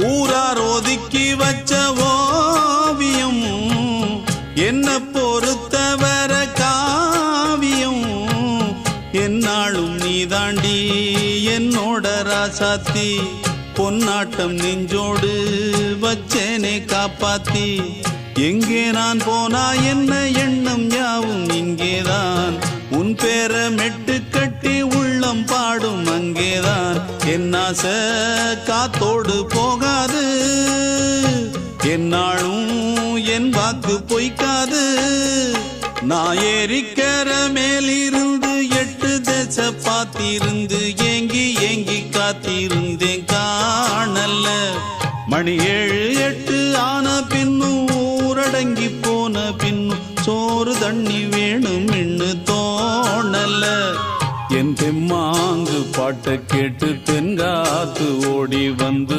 ஊரார் ஒதுக்கி வச்ச ஓவியம் என்ன பொறுத்தவர காவியம் என்னாலும் நீதாண்டி என்னோட ராசாத்தி பொன்னாட்டம் நெஞ்சோடு வச்சேனே காப்பாத்தி எங்கே நான் போனா என்ன எண்ணம் யாவும் இங்கேதான் உன் பேர மெட்டு கட்டி உள்ளம் பாடும் அங்கேதான் என் ஆசை காத்தோடு போகாது என்னாலும் என் வாக்கு பொய்க்காது நான் ஏறிக்கிற மேலிருந்து 8 தேச பார்த்திருந்து ஏங்கி ஏங்கி காத்திருந்தேன் காணல மணி 7 8 ஆன பின்னும் ஊரடங்கி போன பின்னும் சோறு தண்ணி வேணும் என்று தோணல என் தெம்மாங்கு பாட்டை கேட்டு தென்காத்து ஓடி வந்து